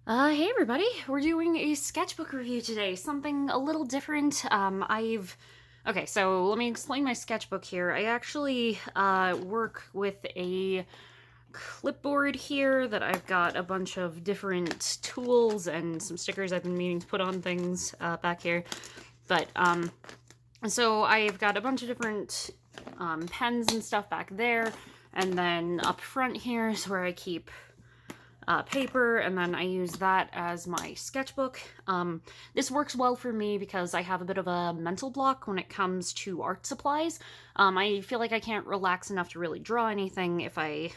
Hey everybody, we're doing a sketchbook review today, something a little different. Okay, so let me explain my sketchbook here. I actually, work with a clipboard here that I've got a bunch of different tools and some stickers I've been meaning to put on things, back here. But, so I've got a bunch of different, pens and stuff back there, and then up front here is where I keep paper, and then I use that as my sketchbook. This works well for me because I have a bit of a mental block when it comes to art supplies. I feel like I can't relax enough to really draw anything if I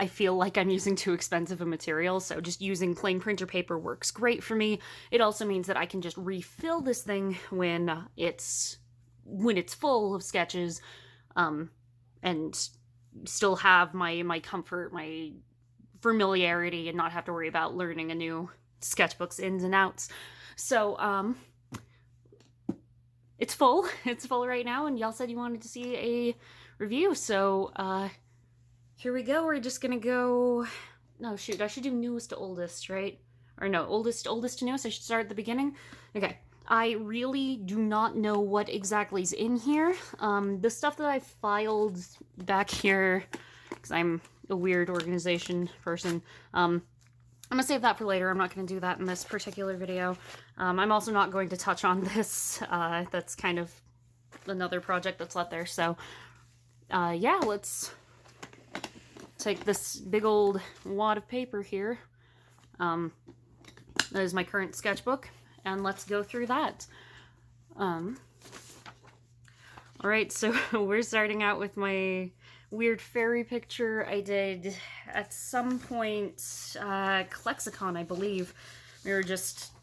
feel like I'm using too expensive a material, so just using plain printer paper works great for me. It also means that I can just refill this thing when it's full of sketches, and still have my comfort, my familiarity, and not have to worry about learning a new sketchbook's ins and outs. So, it's full. It's full right now, and y'all said you wanted to see a review, so, here we go. We're just gonna go. No, shoot, I should do newest to oldest, right? Or no, oldest to newest. I should start at the beginning. Okay. I really do not know what exactly is in here. The stuff that I filed back here, because I'm a weird organization person, I'm gonna save that for later. I'm not gonna do that in this particular video. I'm also not going to touch on this. That's kind of another project that's left there. So, yeah, let's take this big old wad of paper here. That is my current sketchbook, and let's go through that. Alright, so we're starting out with my weird fairy picture I did at some point, Klexicon, I believe. We were just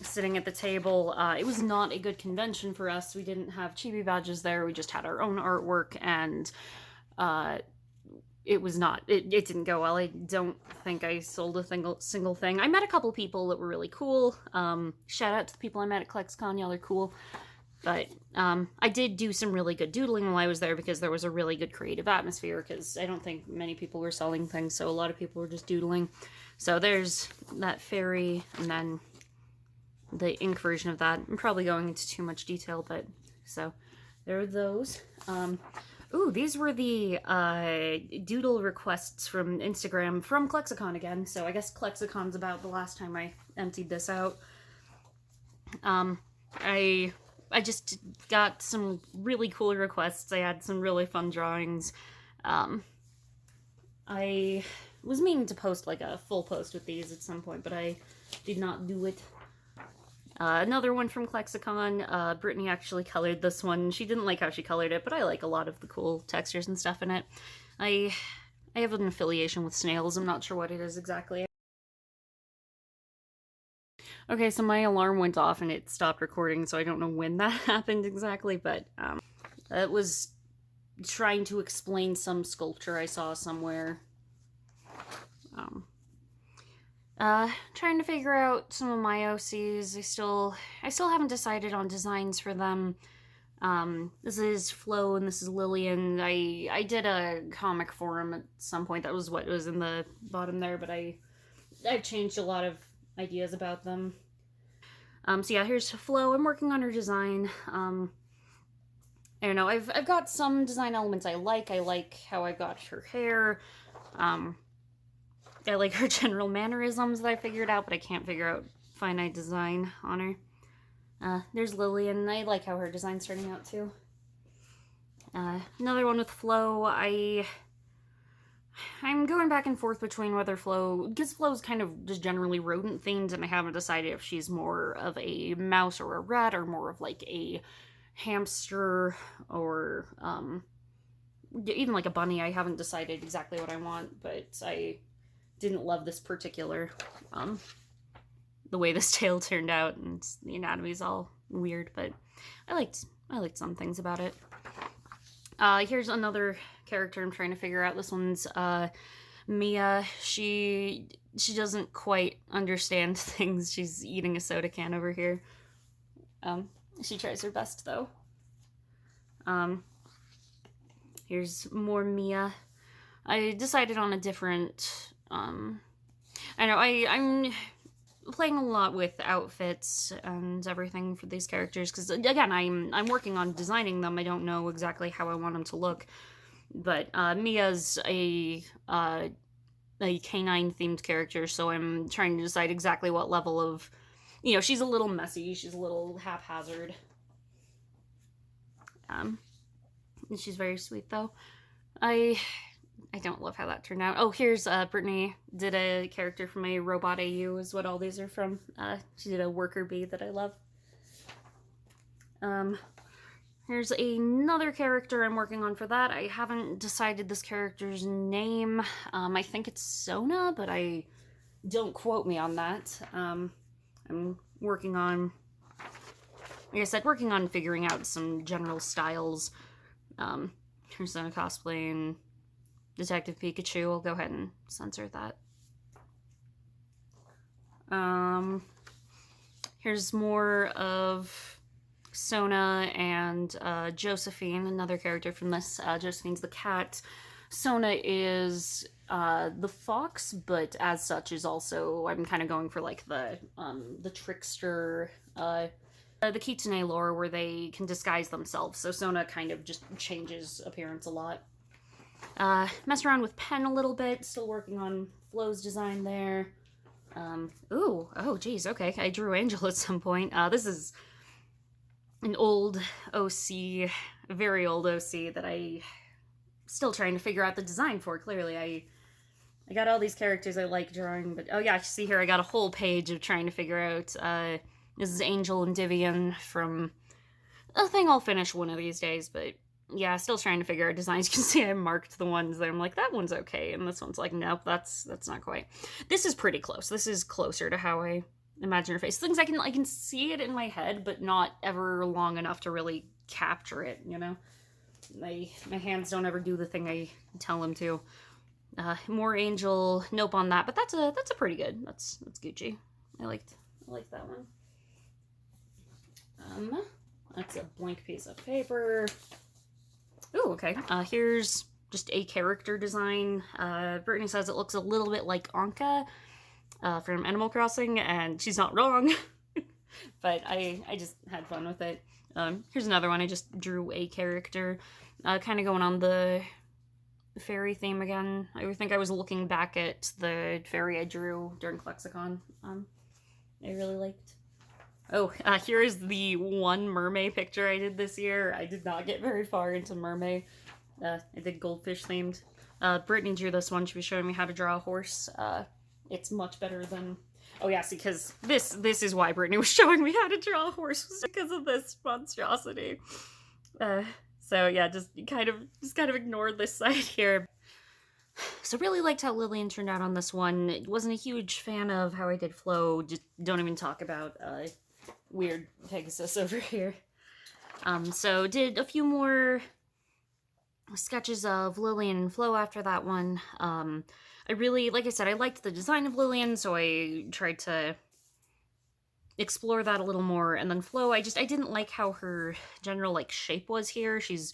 sitting at the table. It was not a good convention for us. We didn't have chibi badges there. We just had our own artwork, and it was not, it didn't go well. I don't think I sold a single thing. I met a couple people that were really cool. Shout out to the people I met at ClexCon, y'all are cool. But I did do some really good doodling while I was there because there was a really good creative atmosphere, because I don't think many people were selling things, so a lot of people were just doodling. So there's that fairy, and then the ink version of that. I'm probably going into too much detail, but so there are those. Ooh, these were the doodle requests from Instagram from Klexicon again, so I guess Klexicon's about the last time I emptied this out. I just got some really cool requests. I had some really fun drawings. I was meaning to post like a full post with these at some point, but I did not do it. Another one from Klexicon. Brittany actually colored this one. She didn't like how she colored it, but I like a lot of the cool textures and stuff in it. I have an affiliation with snails. I'm not sure what it is exactly. Okay, so my alarm went off and it stopped recording, so I don't know when that happened exactly, but it was trying to explain some sculpture I saw somewhere. Trying to figure out some of my OCs. I still haven't decided on designs for them. This is Flo and this is Lillian. I did a comic forum at some point. That was what was in the bottom there, but I've changed a lot of ideas about them. So yeah, here's Flo. I'm working on her design. I don't know. I've got some design elements I like. I like how I got her hair. I like her general mannerisms that I figured out, but I can't figure out finite design on her. There's Lillian. I like how her design's turning out too. Another one with Flo. I'm going back and forth between whether because Flo's kind of just generally rodent themed, and I haven't decided if she's more of a mouse or a rat, or more of like a hamster, or even like a bunny. I haven't decided exactly what I want, but I didn't love this particular, the way this tail turned out, and the anatomy's all weird, but I liked some things about it. Here's another character I'm trying to figure out. This one's Mia. She doesn't quite understand things. She's eating a soda can over here. She tries her best though. Here's more Mia. I decided on a different I know I'm playing a lot with outfits and everything for these characters because again I'm working on designing them. I don't know exactly how I want them to look, but Mia's a canine themed character, so I'm trying to decide exactly what level of, she's a little messy, she's a little haphazard. And she's very sweet though. I don't love how that turned out. Oh, here's Brittany did a character from a Robot AU is what all these are from. She did a worker bee that I love. Here's another character I'm working on for that. I haven't decided this character's name. I think it's Sona, but don't quote me on that. I'm working on, like I said, working on figuring out some general styles. Here's Sona cosplaying Detective Pikachu. I'll go ahead and censor that. Here's more of Sona and Josephine, another character from this. Josephine's the cat. Sona is the fox, but as such is also, I'm kind of going for like the trickster, the Kitsune lore where they can disguise themselves. So Sona kind of just changes appearance a lot. Mess around with pen a little bit, still working on Flo's design there. Oh geez, okay, I drew Angel at some point. This is an old OC, a very old OC that I still trying to figure out the design for. Clearly, I got all these characters I like drawing, but oh yeah, see here, I got a whole page of trying to figure out. This is Angel and Divian from a thing I'll finish one of these days, but yeah, still trying to figure out designs. You can see I marked the ones that I'm like, that one's okay, and this one's like, nope, that's not quite. This is pretty close. This is closer to how I imagine her face. Things I can see it in my head, but not ever long enough to really capture it, you know? My hands don't ever do the thing I tell them to. More Angel, nope on that, but that's a pretty good. That's Gucci. I like that one. That's a blank piece of paper. Ooh, okay. Here's just a character design. Brittany says it looks a little bit like Anka from Animal Crossing, and she's not wrong. But I just had fun with it. Here's another one. I just drew a character, kind of going on the fairy theme again. I think I was looking back at the fairy I drew during Lexicon. I really liked. Oh, here is the one mermaid picture I did this year. I did not get very far into mermaid. I did goldfish themed. Brittany drew this one. She was showing me how to draw a horse. It's much better than... Oh yeah, see, because this is why Brittany was showing me how to draw a horse, was because of this monstrosity. So yeah, just kind of ignored this side here. So really liked how Lillian turned out on this one. Wasn't a huge fan of how I did Flo. Just don't even talk about weird Pegasus over here. So did a few more sketches of Lillian and Flo after that one. I really, like I said, I liked the design of Lillian, so I tried to explore that a little more. And then Flo, I didn't like how her general like shape was here. She's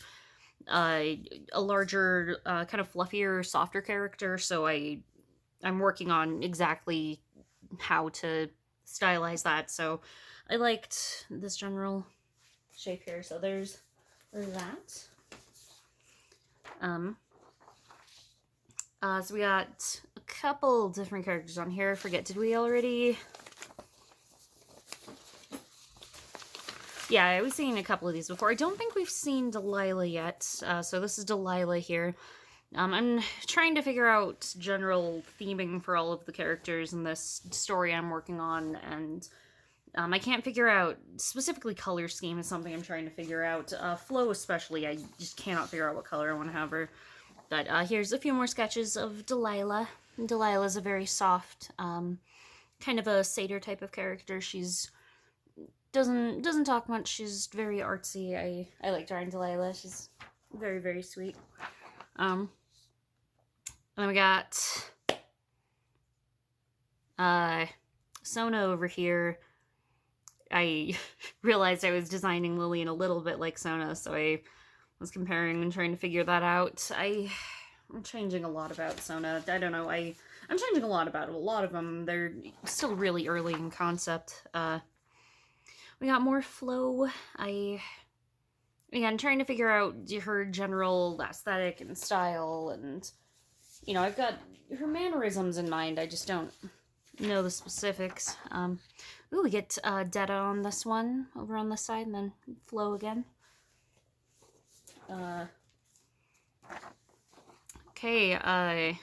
a larger, kind of fluffier, softer character, so I'm working on exactly how to stylize that. So I liked this general shape here. So there's that. So we got a couple different characters on here. I forget, did we already? Yeah, we've seen a couple of these before. I don't think we've seen Delilah yet. So this is Delilah here. I'm trying to figure out general theming for all of the characters in this story I'm working on, and I can't figure out, specifically color scheme is something I'm trying to figure out. Flo especially, I just cannot figure out what color I want to have her. But here's a few more sketches of Delilah. Delilah's a very soft, kind of a satyr type of character. She's doesn't talk much. She's very artsy. I like drawing Delilah. She's very, very sweet. And then we got Sona over here. I realized I was designing Lillian a little bit like Sona, so I was comparing and trying to figure that out. I I'm changing a lot about Sona. I don't know, I'm changing a lot about it. A lot of them, they're still really early in concept. We got more Flo. Again, trying to figure out her general aesthetic and style, and, you know, I've got her mannerisms in mind, I just don't know the specifics. Ooh, we get Detta on this one, over on this side, and then Flo again. Okay,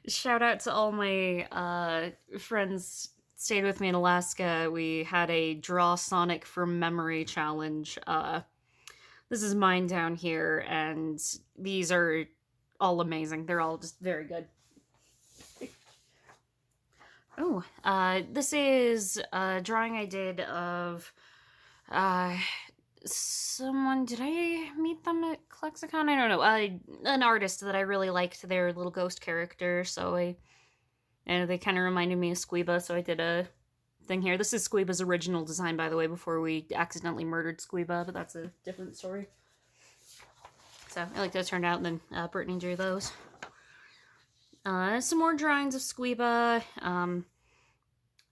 shout out to all my friends stayed with me in Alaska. We had a Draw Sonic from Memory challenge. This is mine down here, and these are all amazing. They're all just very good. Oh, this is a drawing I did of someone. Did I meet them at Lexicon? I don't know. An artist that I really liked, their little ghost character, so and they kind of reminded me of Squeeba, so I did a thing here. This is Squeeba's original design, by the way, before we accidentally murdered Squeeba, but that's a different story. So I like those turned out, and then Brittany drew those. Some more drawings of Squeeba.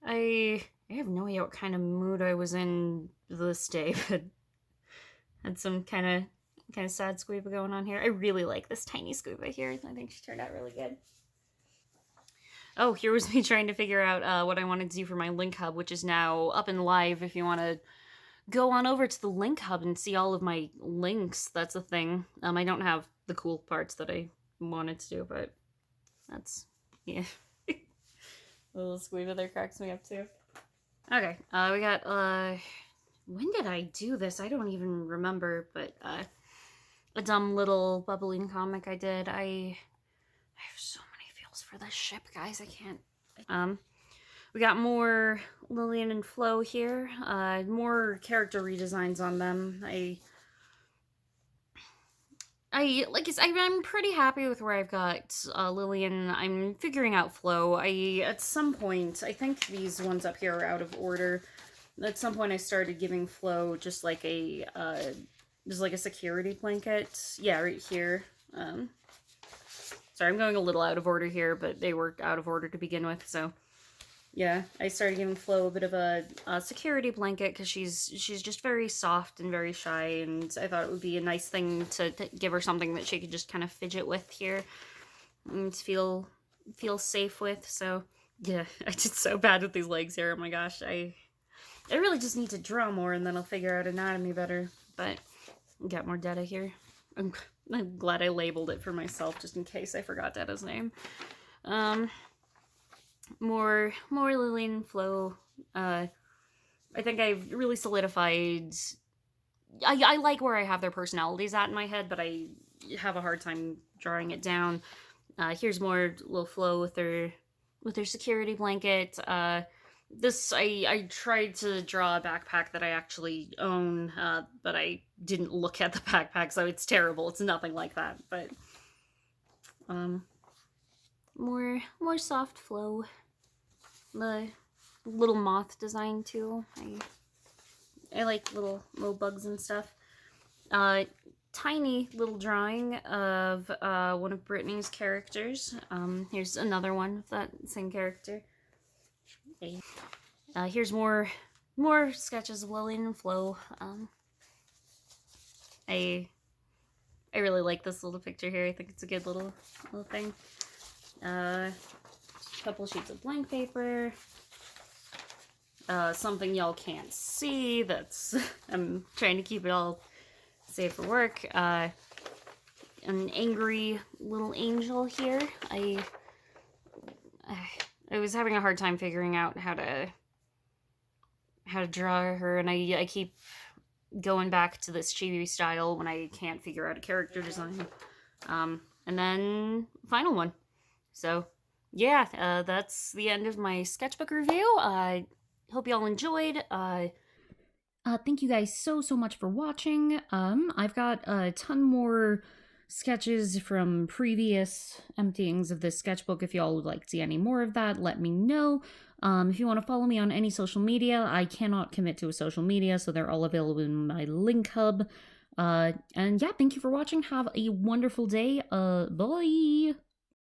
I have no idea what kind of mood I was in this day, but had some kind of sad Squeeba going on here. I really like this tiny Squeeba here. I think she turned out really good. Oh, here was me trying to figure out what I wanted to do for my link hub, which is now up and live. If you want to go on over to the link hub and see all of my links, that's a thing. I don't have the cool parts that I wanted to do, but that's, yeah. Little Squeeba there cracks me up too. Okay, we got, when did I do this? I don't even remember, but, a dumb little bubbling comic I did. I have so many feels for this ship, guys. I can't. We got more Lillian and Flo here. More character redesigns on them. I'm pretty happy with where I've got Lillian. I'm figuring out Flo. At some point, I think these ones up here are out of order. At some point, I started giving Flo just like a security blanket. Yeah, right here. Sorry, I'm going a little out of order here, but they were out of order to begin with, so yeah, I started giving Flo a bit of a security blanket because she's just very soft and very shy, and I thought it would be a nice thing to give her something that she could just kind of fidget with here and feel safe with. So yeah, I did so bad with these legs here. Oh my gosh, I really just need to draw more, and then I'll figure out anatomy better. But got more Detta here. I'm glad I labeled it for myself just in case I forgot Detta's name. More Lillian and Flo. I think I've really solidified. I like where I have their personalities at in my head, but I have a hard time drawing it down. Here's more little Flo with her security blanket. This I tried to draw a backpack that I actually own, but I didn't look at the backpack, so it's terrible. It's nothing like that, but more soft Flo. The little moth design too. I like little bugs and stuff. Tiny little drawing of one of Brittany's characters. Here's another one of that same character. Okay. Here's more sketches of Lillian and Flo. I really like this little picture here. I think it's a good little thing. Couple sheets of blank paper. Something y'all can't see. That's I'm trying to keep it all safe for work. An angry little angel here. I was having a hard time figuring out how to draw her, and I keep going back to this chibi style when I can't figure out a character design. And then final one. So yeah, that's the end of my sketchbook review. I hope y'all enjoyed. Thank you guys so much for watching. I've got a ton more sketches from previous emptyings of this sketchbook. If y'all would like to see any more of that, let me know. If you want to follow me on any social media, I cannot commit to a social media, so they're all available in my link hub. And yeah, thank you for watching. Have a wonderful day. Bye.